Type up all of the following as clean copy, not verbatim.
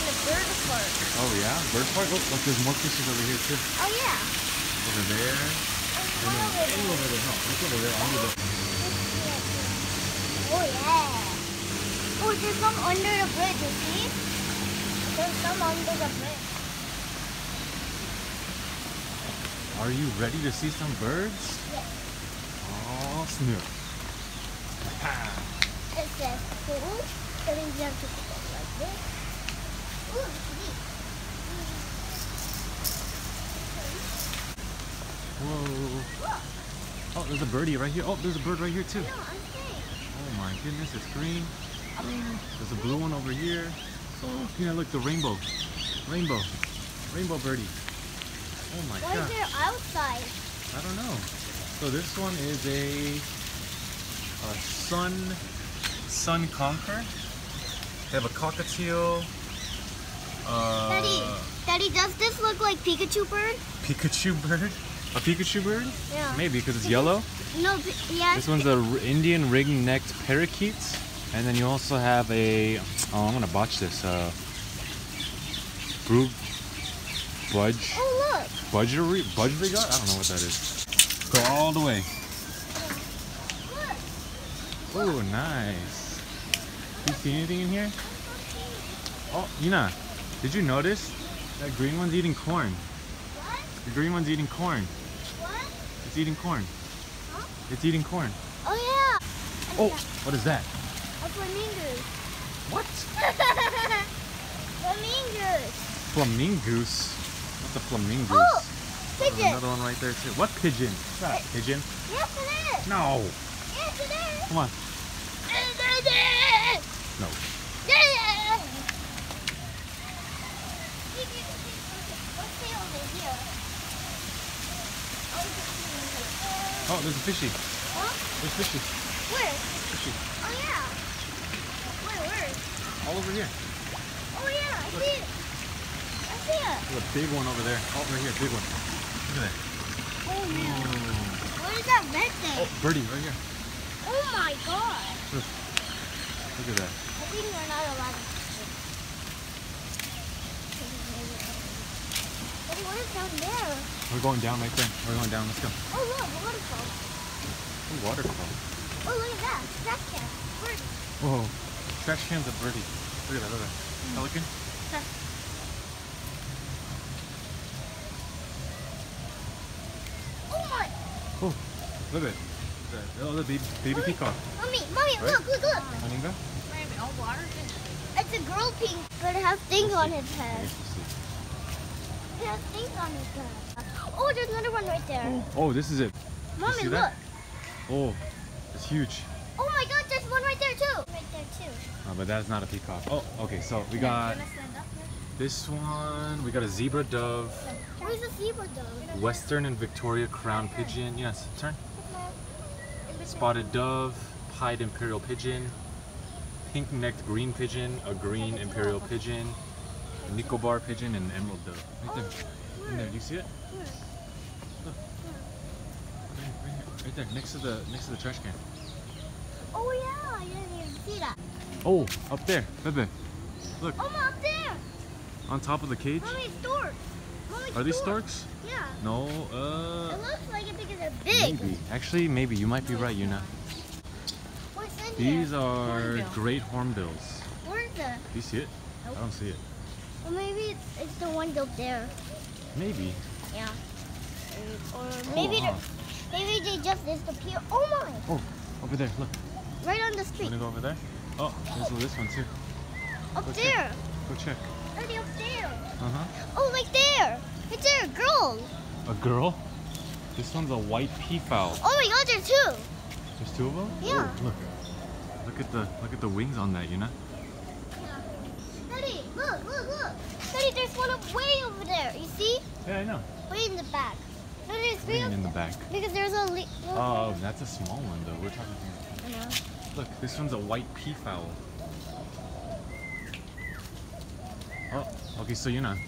the bird park. Oh yeah? Bird park? Look, there's more fishes over here too. Oh yeah. Over there. And then way over there. No, look over there. Under the... Oh yeah. Oh, there's some under the bridge, you see? There's some under the bridge. Are you ready to see some birds? Yes. Oh, snip. It says cool. That means you have to go like this. Ooh, neat. Whoa. Oh, there's a birdie right here. Oh, there's a bird right here too. No, I'm saying. Oh my goodness, it's green. There's a blue one over here. Oh, yeah, look, the rainbow. Rainbow birdie. Oh my Why god. is there outside? I don't know. So this one is a sun conker. They have a cockatiel. Daddy, does this look like Pikachu bird? Pikachu bird? A Pikachu bird? Yeah. Maybe because it's yellow. No, yeah. This one's a Indian ring-necked parakeet. And then you also have a, oh, I'm gonna botch this. Budge. Oh look. Budgerigar? I don't know what that is. Go all the way. Look. Oh, nice. Do you see anything in here? Oh, Ina, did you notice that green one's eating corn? What? The green one's eating corn. What? It's eating corn. Huh? It's eating corn. Oh yeah. Oh, what is that? A flamingo. What? Flamingos. Flamingoose. What's a flamingoose? Oh, There's pigeon. another one right there too. What pigeon? It's not a pigeon. Yes, it is. No. Yes, it is. Come on. No. Let's see over here. Oh, there's a fishy. Huh? There's fishy. Where? Fishy. Oh yeah. Where? All over here. Oh yeah, I see it. I see it. There's a big one over there. Oh, right here, big one. Look at that. Oh yeah. Oh, What is that red thing? birdie right here. Oh my god. Look at that. I think we're not allowed to see it. Daddy, what is down there? We're going down right there. We're going down. Let's go. Oh look, a waterfall. Ooh, waterfall. Oh look at that. Trash can. Bird. Whoa. Trash can's a birdie. Look at that. Look at that. Pelican. Oh my. Oh, look at it. Oh, the baby peacock. Mommy, Right? look. Aninga? It's a girl pink, but it has things on its I head. guess we'll see. It has things on its head. Oh, there's another one right there. Oh, this is it. Mommy, see look. that? Oh, it's huge. Oh my god, there's one right there too. Right there too. Oh, but that's not a peacock. Oh, okay. So we got this one. We got a zebra dove, Where's the zebra dove? Western and Victoria crown pigeon. Yes, turn. Spotted dove, pied imperial pigeon, pink-necked green pigeon, a green imperial pigeon, Nicobar pigeon, and emerald dove. Right there. In there. Do you see it? Look. Right there, next to the trash can. Oh yeah, I didn't even see that. Oh, up there, Bebe. Look, Oh, Mom, up there. on top of the cage. Mommy, storks. Mommy, Are these storks? Yeah. No, It looks like it because they're big. maybe. Actually, maybe. You might be right, Yuna. What's in These here? are Hornbill. great hornbills. Where's the? Do you see it? Nope. I don't see it. Well, maybe it's the one up there. Maybe. Yeah. Or maybe maybe they just disappear. Oh my! Oh, over there. Look. Right on the street. Wanna go over there? Oh, there's this one too. Up Go there. check. Go check. Daddy, up there. Uh-huh. Oh, right there. Right there, girl. A girl? This one's a white peafowl. Oh my God, there's two. There's two of them? Yeah. Oh, look at the wings on that, Yuna. Daddy, look. Daddy, there's one up way over there. You see? Yeah, I know. Way in the back. No, there's three Green of in the them. back. Because there's a Oh, that's a small one though. We're talking I know. Look, this one's a white peafowl. Oh, okay, so Yuna.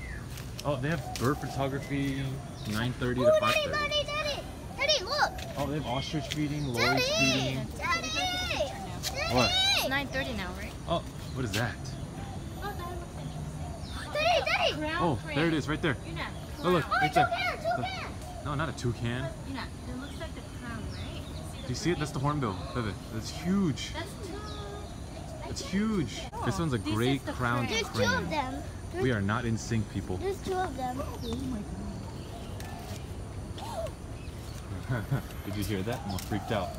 Oh, they have bird photography 9:30 to 5:30. Daddy, look. Oh, they have ostrich feeding, lorries Daddy. feeding. Daddy. What? It's 9:30 now, right? Oh, what is that? Oh, there it is, right there. Oh, look, Oh, right there. toucan! No, not a toucan. It looks like the crown, right? Do you see it? That's the hornbill. Bebe, that's huge. That's two. It's huge. This one's a This gray is the crowned crane. There's two of crane. them. We are not in sync, people. There's two of them. Did you hear that? I'm all freaked out.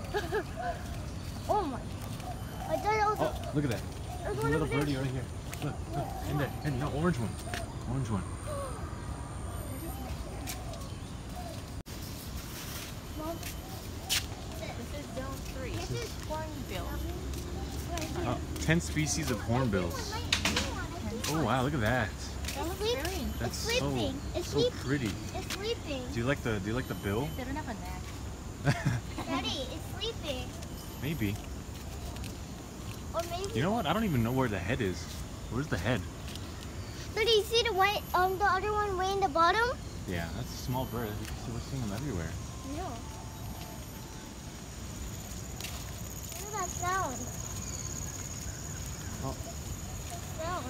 Oh my. I thought it was Oh, look at that. there's There's a one little over there. birdie right here. Look, in there. And no, orange one. Orange one. Mom, This is zone 3. This is Hornbill. 10 species of hornbills. Oh wow, look at that. That looks sleep- very interesting. That's It's sleeping. It's so sleep- pretty. It's sleeping. Do you like the bill? They don't have a neck. Daddy, it's sleeping. Maybe. Or maybe. You know what? I don't even know where the head is. Where's the head? Daddy, you see the white, the other one way in the bottom? Yeah, that's a small bird. We're seeing them everywhere. No. What is that sound? Oh. Sound.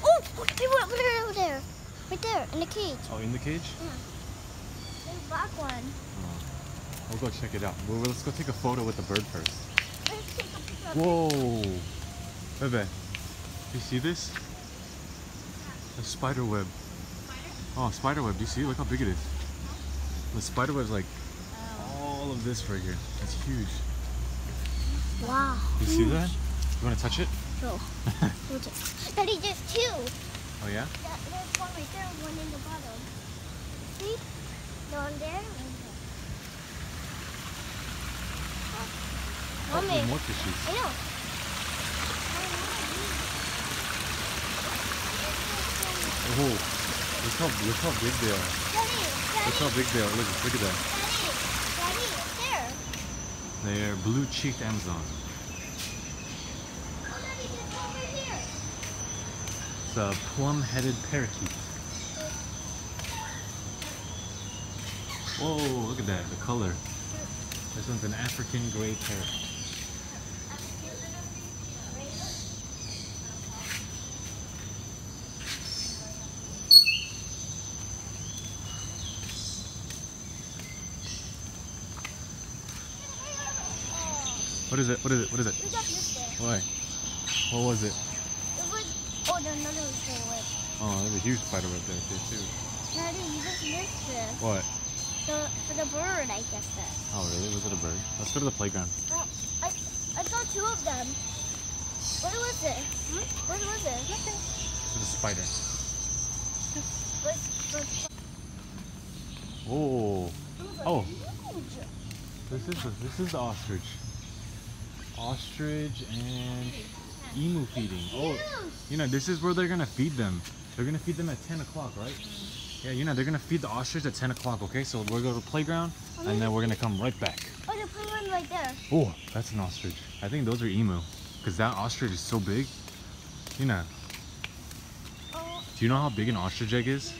Oh, they were over there, over there. Right there, in the cage. Oh, in the cage? There's a black one. Oh. We'll go check it out. Well, let's go take a photo with the bird first. Let's take a picture of Whoa! Bebe, you see this? A spider web. Oh, spider web. Do you see it? Look how big it is. The spider web's like all of this right here. It's huge. it. Wow. You see that? You want to touch it? No. Daddy, there's two. Oh yeah? There's one right there, one in the bottom. See? One there, and there. Oh, Mommy. there's more fishies. I know. Oh, look how big they are. Daddy, Look how big they are. Look at that. Daddy, there. They're blue-cheeked Amazon. Oh, Daddy, there's one right here. It's a plum-headed parakeet. Whoa, look at that, the color. This one's an African gray parrot. What is it? What is it? What is it? We got this there. Why? What was it? It was, oh, there's another thing with. Oh, there's a huge spider right there too. Daddy, you just missed this. What? For the bird, I guess that. Oh really? Was it a bird? Let's go to the playground. Oh, I saw two of them. What was it? What was it? Nothing. It's a spider. Was Oh. Oh. huge. This is the ostrich. Ostrich and emu feeding. Oh, you know, this is where they're gonna feed them. They're gonna feed them at 10 o'clock, right? Yeah, you know, they're gonna feed the ostrich at 10 o'clock, okay? So we'll go to the playground and then we're gonna come right back. Oh, the penguin right there. Oh, that's an ostrich. I think those are emu because that ostrich is so big. You know, Oh, do you know how big an ostrich egg is?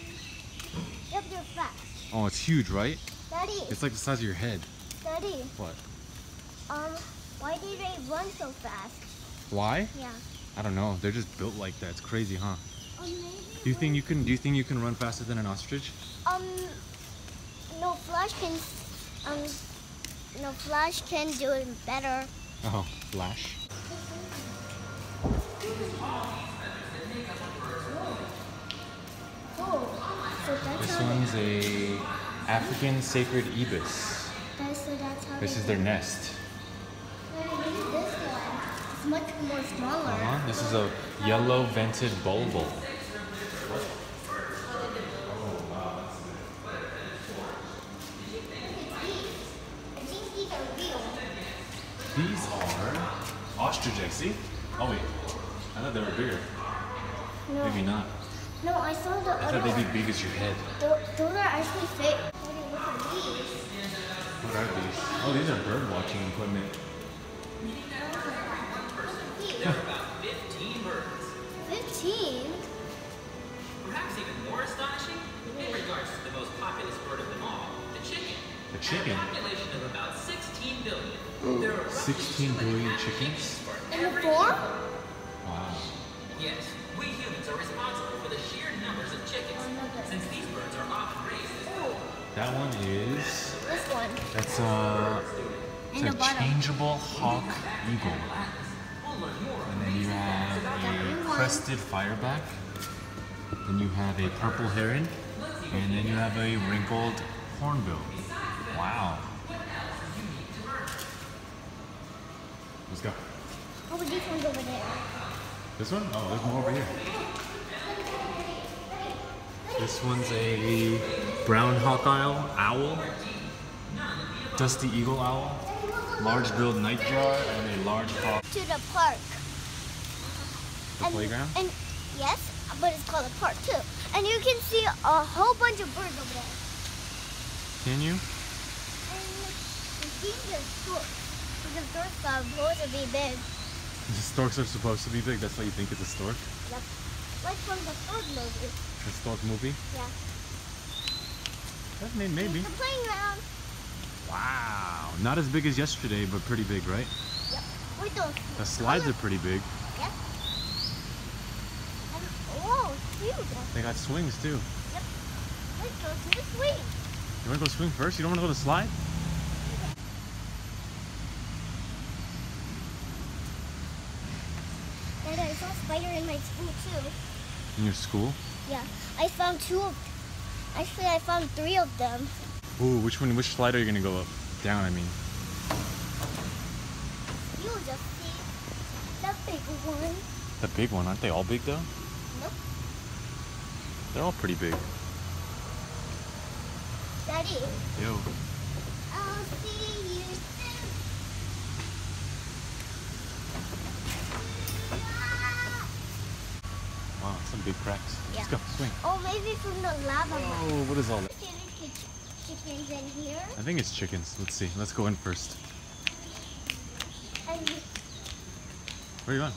yep, they're fast. Oh, it's huge, right? Daddy, It's like the size of your head. Daddy, What? why do they run so fast? Why? Yeah. I don't know. They're just built like that. It's crazy, huh? Maybe. Do you think you can run faster than an ostrich? No, Flash can do it better. Oh, Flash. Oh, so that's This how one's a African sacred ibis. that's how This is their nest. This one. It's much more smaller. This is a yellow vented bulbul. I think these are real. These are ostrich eggs. See? Oh wait, I thought they were bigger. No, Maybe not. no, I saw the I other thought they'd one. be big as your head. Those are actually fake. Daddy, look at these. What are these? Oh, these are bird watching equipment. There are about 15 birds. 15? Perhaps even more astonishing, in regards to the most populous bird of them all, the chicken. The chicken? A population of about 16 billion. There are roughly 16 billion chickens? In the farm? Wow. Yes, We humans are responsible for the sheer numbers of chickens, since these birds are often raised as Oh, That one is. this one. That's In the it's a bottom. changeable hawk eagle. And then you have a crested fireback. Then you have a purple heron. And then you have a wrinkled hornbill. Wow. Let's go. Oh, but this one's over there. This one? Oh, there's more over here. This one's a brown hawkeye owl, dusty eagle owl, large-billed nightjar, and a large hawk. To the park. The playground? And yes, but it's called a park too. And you can see a whole bunch of birds over there. Can you? And I think there's storks. Because storks are supposed to be big. The storks are supposed to be big. That's why you think it's a stork? Yep. Like from the stork movie. The stork movie? Yeah. Maybe. The playground. Wow. Not as big as yesterday, but pretty big, right? Yep. We don't. The slides are pretty big. Yep. And, oh, huge. They got swings too. Yep. Let's go to the swing. You want to go swing first? You don't want to go to the slide? And I saw a spider in my school too. In your school? Yeah. I found actually I found 3 of them. Ooh, which slide are you going to go up? Down, I mean. You'll just see the big one. The big one, aren't they all big though? Nope. They're all pretty big. Daddy, Yo. I'll see you soon. Wow, some big cracks. Let's Yeah. go, swing. Oh, maybe from the lava. Oh, what is all that? Chickens in here. I think it's chickens. Let's see. Let's go in first. And Where are you going?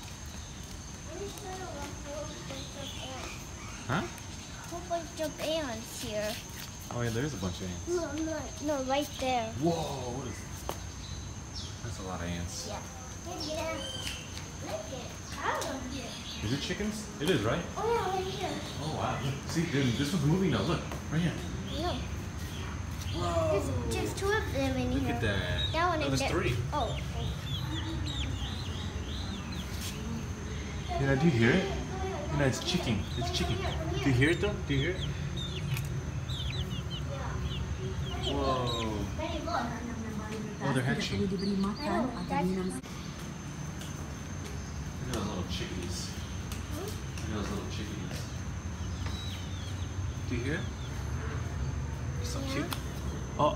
I'm sure a whole bunch of ants. Huh? Whole bunch of ants here. Oh yeah, there's a bunch of ants. No, right there. Whoa, what is this? That's a lot of ants. Yeah. Yeah. Look it. I love it. Is it chickens? It is, right? Oh yeah, right here. Oh wow. Look. See, dude, this one's moving now. Look, right here. No. Whoa. There's 2 of them in Look here. at that. That one Oh, and there's that. 3. Oh. Yeah, do you hear it? You know, it's chicken. It's chicken. Do you hear it though? Do you hear it? Whoa. Ready, look. Oh, they're hatching. Look I know, that's at those little chickadees. Look at those little chickadees. Do you hear it? It's so cute. Oh,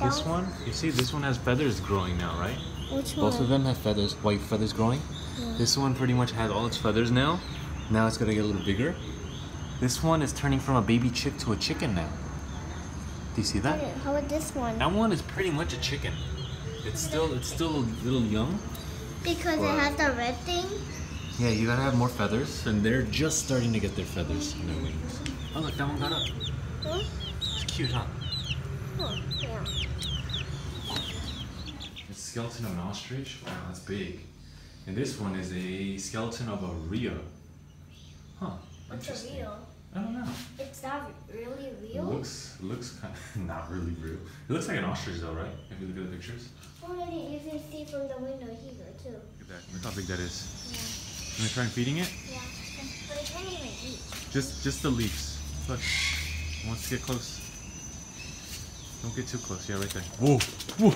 this one? You see, this one has feathers growing now, right? Which one? Both of them have feathers, white feathers growing. Yeah. This one pretty much has all its feathers now. Now it's gonna get a little bigger. This one is turning from a baby chick to a chicken now. Do you see that? How about this one? That one is pretty much a chicken. It's still a little young. Because it has the red thing. Yeah, you gotta have more feathers, and they're just starting to get their feathers in their wings. Oh look, that one got up. Huh? It's cute, huh? Oh, yeah. It's a skeleton of an ostrich. Wow, that's big. And this one is a skeleton of a rhea. Huh? What's a Interesting. real? I don't know. It's not really It real? looks kind of not really real. It looks like an ostrich though, right? If you look at the pictures. Oh, and you can see from the window here too. Look at that. Look how big that is. Yeah. You wanna try feeding it? Yeah. But it can't even eat. Just the leaves. Look. It wants to get close. Don't get too close. Yeah, right there. Whoa! Whoa!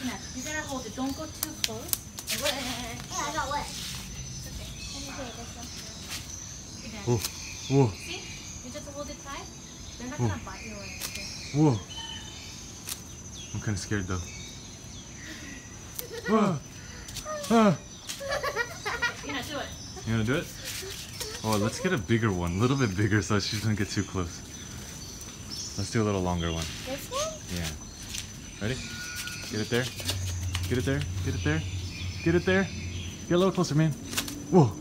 Yeah, you gotta hold it. Don't go too close. Yeah, I got wet. Okay. Okay, this one. Whoa! Whoa! See? You just hold it tight. They're not gonna bite you or anything. Whoa! I'm kind of scared though. Whoa! Ah. You know, do it. You wanna do it? Oh, let's get a bigger one. A little bit bigger so she doesn't get too close. Let's do a little longer one. This one? Yeah. Ready? Get it there. Get it there. Get it there. Get it there. Get a little closer, man. Whoa.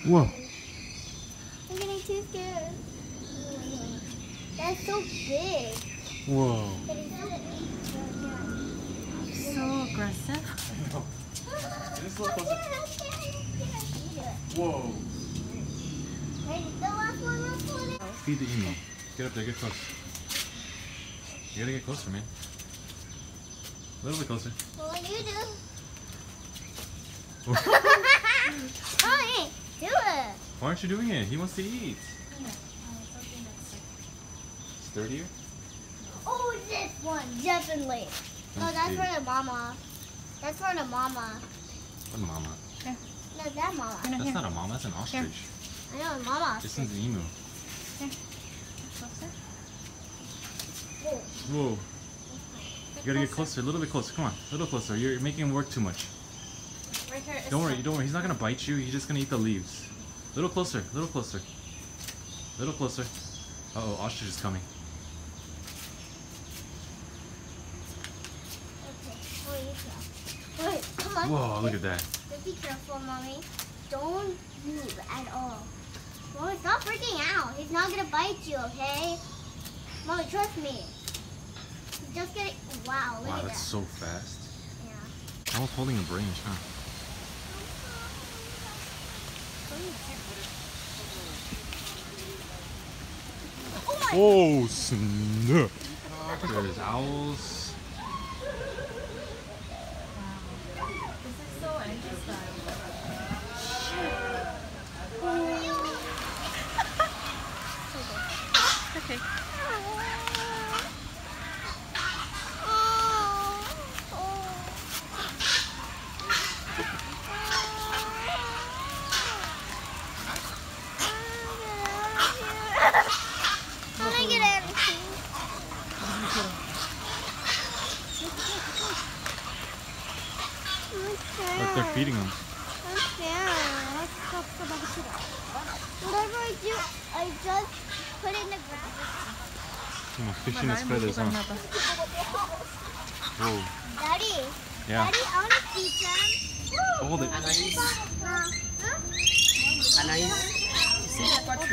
Whoa. I'm getting too scared. That's so big. Whoa. So aggressive. Just a little closer. Whoa. Feed the emu. Get up there, get close. You gotta get closer, man. A little bit closer. What do you do? Oh, hey, do it. Why aren't you doing it? He wants to eat. Sturdier? Oh, this one, definitely. No, Let's that's see. for the mama. That's for the mama. What mama? No, that mama. That's not a mama, that's an ostrich. I know, mama. This one's an emu. Whoa. Whoa. You gotta get closer, a little bit closer. Come on, a little closer. You're making him work too much. Right here. Don't worry, don't worry. He's not gonna bite you. He's just gonna eat the leaves. A little closer, a little closer. A little closer. Uh-oh, ostrich is coming. Okay. Wait, come on. Whoa, look at that. Just be careful, mommy. Don't move at all. Mommy, stop freaking out. He's not gonna bite you, okay? Mommy, trust me. He's just gonna. Wow, look Wow, at that's that. so fast. Yeah. Almost holding a branch, huh? Oh my! Oh, snap! There's owls. This is so interesting. Okay. Can I get everything? Look, they're feeding them. Whatever I do, I just put in the ground. Fishing his feathers, huh? Whoa. Daddy, Yeah. Daddy, I want to feed them. Hold it. Anaïs, tu sais, toi, tu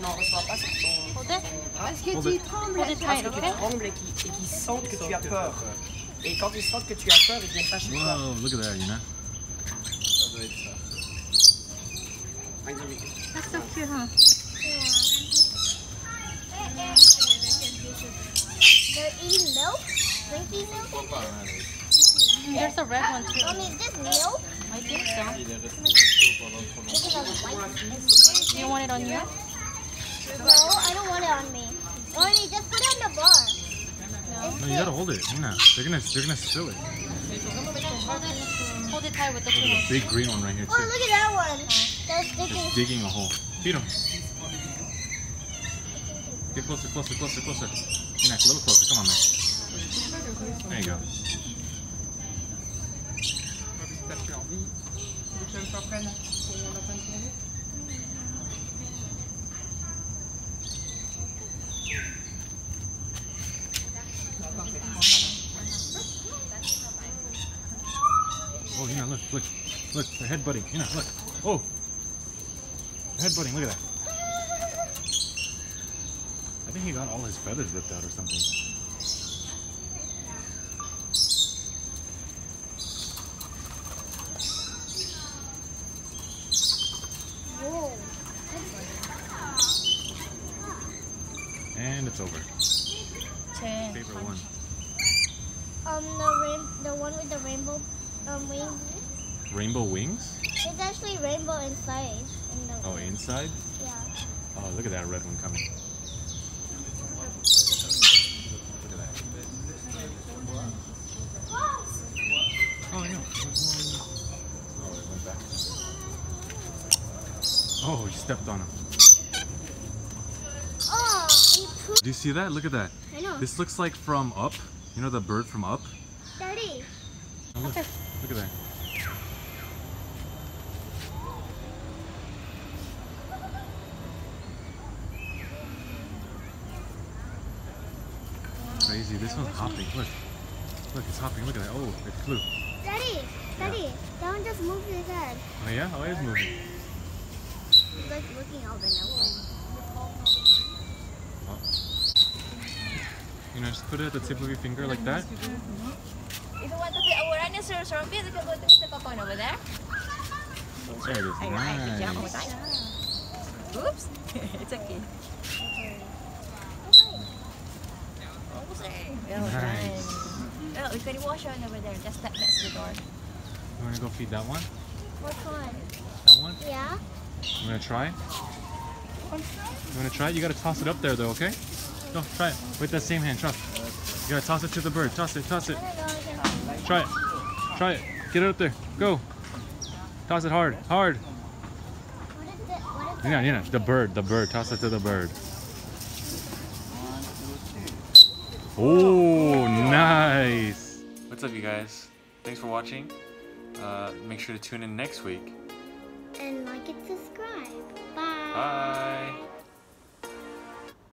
n'en reçois pas sur ton... Hold it. Hold it. Hold it tight, Parce que tu okay? trembles et qu'ils sentent que tu as peur. Et quand ils sentent que tu as peur, ils viennent pas chez toi. Whoa, look at that, you know? That's so cute, huh? They're eating milk? Drinking milk? There's a red one too. Mommy, is this milk? I think so. This is a white. Do you want it on you? No, I don't want it on me. Mommy, just put it on the bar. No, you gotta hold it. Nina. They're gonna spill it. Hold it tight with the two There's a hands. big green one right here Oh, too. look at that one. That's sticking. Just digging a hole. Feed him. Get closer, closer, closer, closer. Nina, a little closer. Come on, man. There you go. Oh, Nina, look, look. Look, they're headbutting. Nina, look. Oh! They're headbutting, look at that. I think he got all his feathers ripped out or something. Whoa. And it's over. 10. Favorite one. The one with the rainbow wings. Rainbow wings? It's actually rainbow inside. In the Oh, inside? Yeah. Oh, look at that red one coming. Look at that. Oh, I know. There's one. Oh, it went back. Oh, he stepped on him. Oh, he pooped. Do you see that? Look at that. I know. This looks like from Up. You know the bird from Up? Daddy. Oh, look. Look at that. Crazy. This one's hopping. Look. Look, it's hopping. Look at that. Oh, it flew. Daddy. Daddy. That one just moved his head. Oh, yeah? Oh, it is moving. He's like looking out the nose. You know, just put it at the tip of your finger like that. If you want to play our running Sir Hornbill, you can go to Mr. Popon over there. There it is. Alright, good job. Nice. Oops. It's okay. Well done. Nice. Oh, we can wash on over there. Just step next to the door. You want to go feed that one? Which one? That one? Yeah? You want to try? You want to try it? You got to toss it up there though, okay? Go, try it. With that same hand, trust. You got to toss it to the bird. Toss it, toss it. Try it. Try it. Get it up there. Go. Toss it hard. Hard. What is Yeah, the bird. The bird. Toss it to the bird. Oh, nice. What's up, you guys? Thanks for watching. Make sure to tune in next week. And like and subscribe. Bye. Bye.